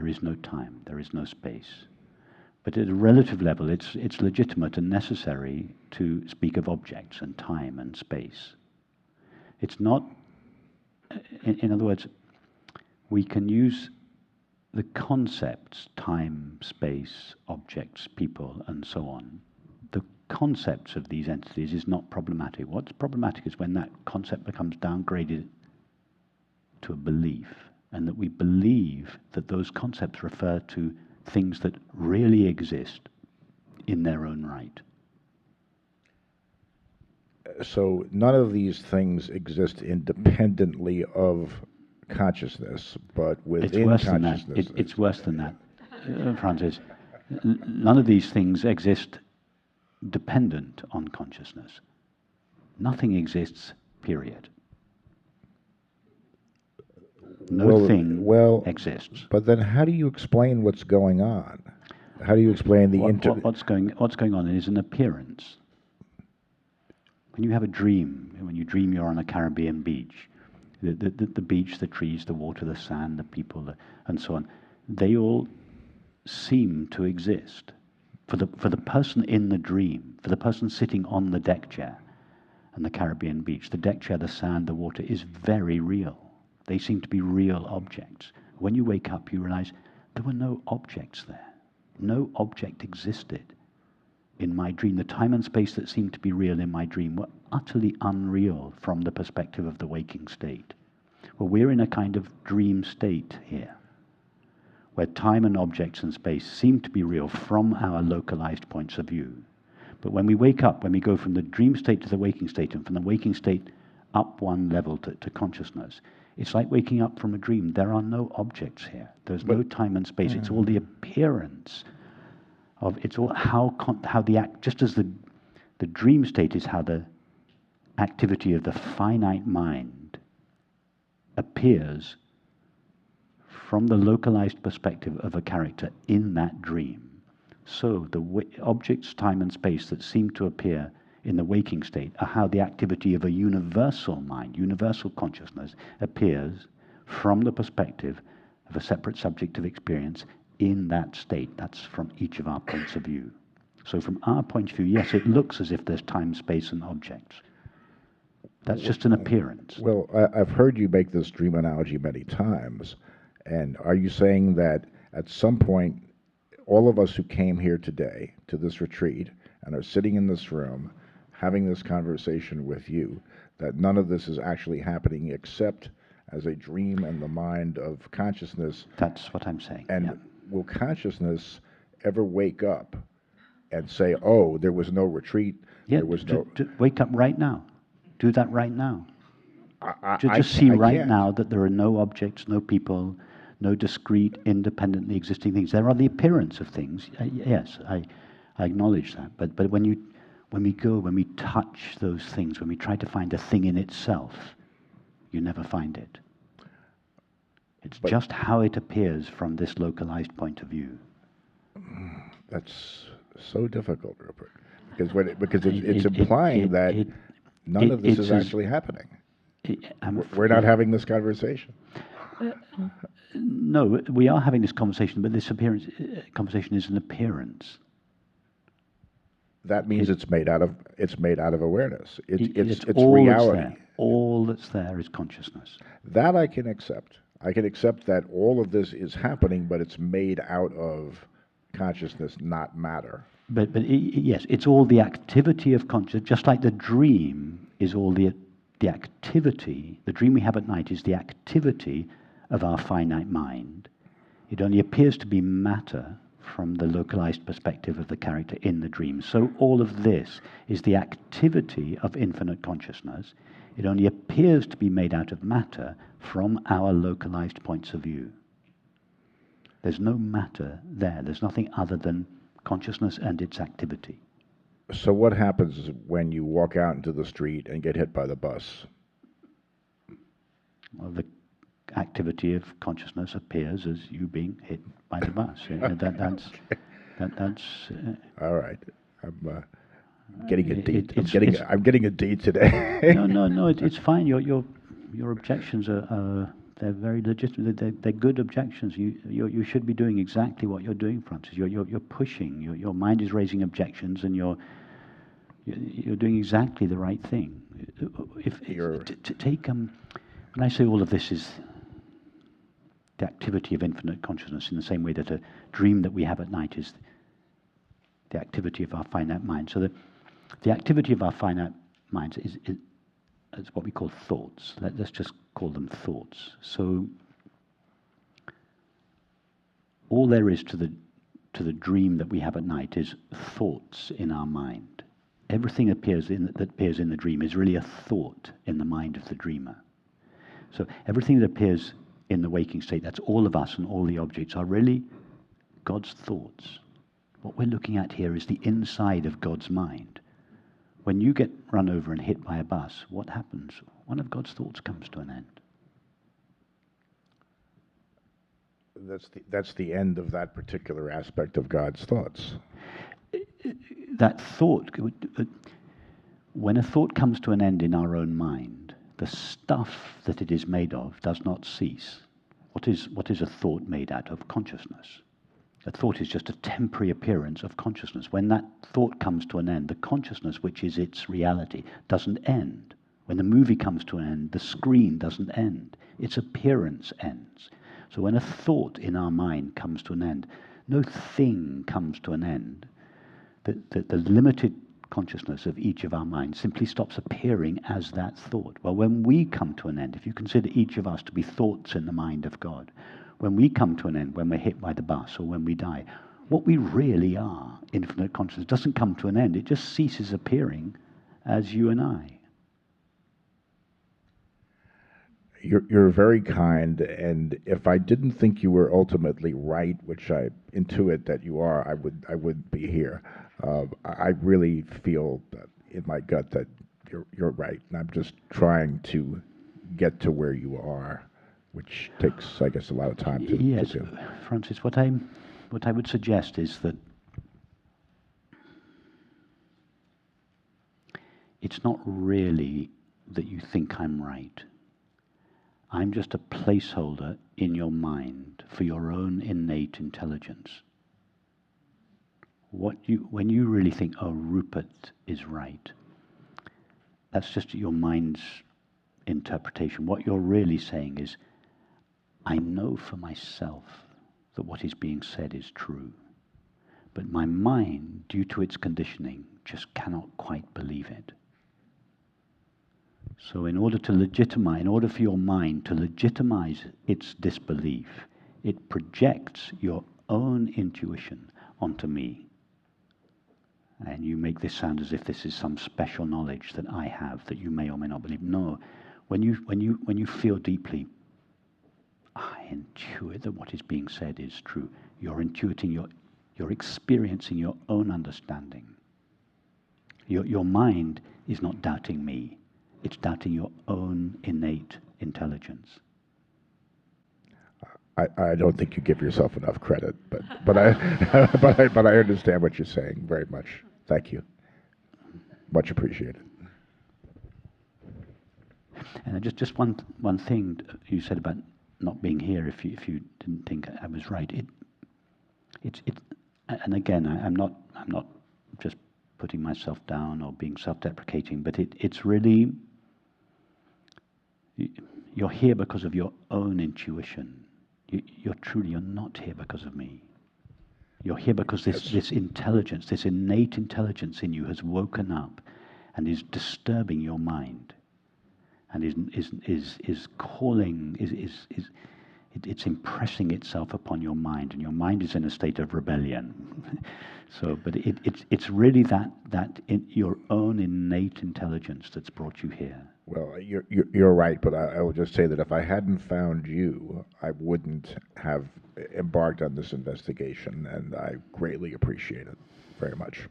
there is no time, there is no space. But at a relative level, it's legitimate and necessary to speak of objects and time and space. It's not, in other words, we can use the concepts, time, space, objects, people, and so on. The concepts of these entities is not problematic. What's problematic is when that concept becomes downgraded to a belief, and that we believe that those concepts refer to things that really exist in their own right. So none of these things exist independently of consciousness, but within consciousness. It's worse than that, Francis. None of these things exist dependent on consciousness. Nothing exists, period. No thing exists. But then how do you explain what's going on? How do you explain the what's going on is an appearance. When you have a dream, when you dream you're on a Caribbean beach, the beach, the trees, the water, the sand, the people, and so on, they all seem to exist. For the person in the dream, for the person sitting on the deck chair on the Caribbean beach, the deck chair, the sand, the water is very real. They seem to be real objects. When you wake up, you realize there were no objects there. No object existed in my dream. The time and space that seemed to be real in my dream were utterly unreal from the perspective of the waking state. Well, we're in a kind of dream state here, where time and objects and space seem to be real from our localized points of view. But when we wake up, when we go from the dream state to the waking state, and from the waking state up one level to consciousness, it's like waking up from a dream. There are no objects here. There's no time and space. It's all the appearance of, it's all how the act, just as the dream state is how the activity of the finite mind appears from the localized perspective of a character in that dream. So the objects, time and space that seem to appear in the waking state are how the activity of a universal mind, universal consciousness, appears from the perspective of a separate subject of experience in that state. That's from each of our points of view. So from our point of view, yes, it looks as if there's time, space, and objects. That's just an appearance. Well, I've heard you make this dream analogy many times. And are you saying that at some point, all of us who came here today to this retreat and are sitting in this room having this conversation with you, that none of this is actually happening except as a dream in the mind of consciousness? That's what I'm saying. And will consciousness ever wake up and say, oh, there was no retreat, there was no... Wake up right now. Do that right now. Just see right now that there are no objects, no people, no discrete, independently existing things. There are the appearance of things. Yes, I acknowledge that. But when we touch those things, when we try to find a thing in itself, you never find it. It's just how it appears from this localized point of view. That's so difficult, Rupert, because it's implying that none of this is actually happening. We're not having this conversation. No, we are having this conversation, but this conversation is an appearance. That means it's made out of awareness. It's All reality. that's there. All that's there is consciousness. That I can accept. I can accept that all of this is happening, but it's made out of consciousness, not matter. But yes, it's all the activity of consciousness, just like the dream is all the activity. The dream we have at night is the activity of our finite mind. It only appears to be matter from the localized perspective of the character in the dream. So all of this is the activity of infinite consciousness. It only appears to be made out of matter from our localized points of view. There's no matter there. There's nothing other than consciousness and its activity. So what happens when you walk out into the street and get hit by the bus? Well, the activity of consciousness appears as you being hit by the bus. That's. All right. I'm getting a D. I'm getting a D today. No. It's fine. Your objections are They're very legitimate. They're good objections. You should be doing exactly what you're doing, Francis. You're pushing. Your mind is raising objections, and you're doing exactly the right thing. If to take when I say all of this is the activity of infinite consciousness, in the same way that a dream that we have at night is the activity of our finite mind. So the activity of our finite minds is what we call thoughts. Let's just call them thoughts. So all there is to the dream that we have at night is thoughts in our mind. Everything that appears in the dream is really a thought in the mind of the dreamer. So everything that appears in the waking state, that's all of us and all the objects, are really God's thoughts. What we're looking at here is the inside of God's mind. When you get run over and hit by a bus, what happens? One of God's thoughts comes to an end. That's the end of that particular aspect of God's thoughts. That thought, when a thought comes to an end in our own mind, the stuff that it is made of does not cease. What is a thought made out of? Consciousness. A thought is just a temporary appearance of consciousness. When that thought comes to an end, the consciousness, which is its reality, doesn't end. When the movie comes to an end, the screen doesn't end. Its appearance ends. So when a thought in our mind comes to an end, no thing comes to an end. The limited consciousness of each of our minds simply stops appearing as that thought. Well, when we come to an end, if you consider each of us to be thoughts in the mind of God, when we come to an end, when we're hit by the bus or when we die, what we really are, infinite consciousness, doesn't come to an end. It just ceases appearing as you and I. You're very kind, and if I didn't think you were ultimately right, which I intuit that you are, I would be here. I really feel in my gut that you're right, and I'm just trying to get to where you are, which takes, I guess, a lot of time to do. Francis, what I would suggest is that it's not really that you think I'm right. I'm just a placeholder in your mind for your own innate intelligence. When you really think, oh, Rupert is right, that's just your mind's interpretation. What you're really saying is, I know for myself that what is being said is true, but my mind, due to its conditioning, just cannot quite believe it. So in order for your mind to legitimize its disbelief, it projects your own intuition onto me. And you make this sound as if this is some special knowledge that I have that you may or may not believe. No, when you feel deeply, I intuit that what is being said is true. You're intuiting, you're experiencing your own understanding. Your mind is not doubting me. It's doubting your own innate intelligence. I don't think you give yourself enough credit, but I but I understand what you're saying very much. Thank you. Much appreciated. And just one thing you said about not being here. If you didn't think I was right, it's and again I'm not just putting myself down or being self-deprecating, but it's really, you're here because of your own intuition. You're not here because of me. You're here because this intelligence, this innate intelligence in you has woken up and is disturbing your mind, and is calling, it's impressing itself upon your mind, and your mind is in a state of rebellion. So, but it's really that your own innate intelligence that's brought you here. Well, you're right, but I will just say that if I hadn't found you, I wouldn't have embarked on this investigation, and I greatly appreciate it very much.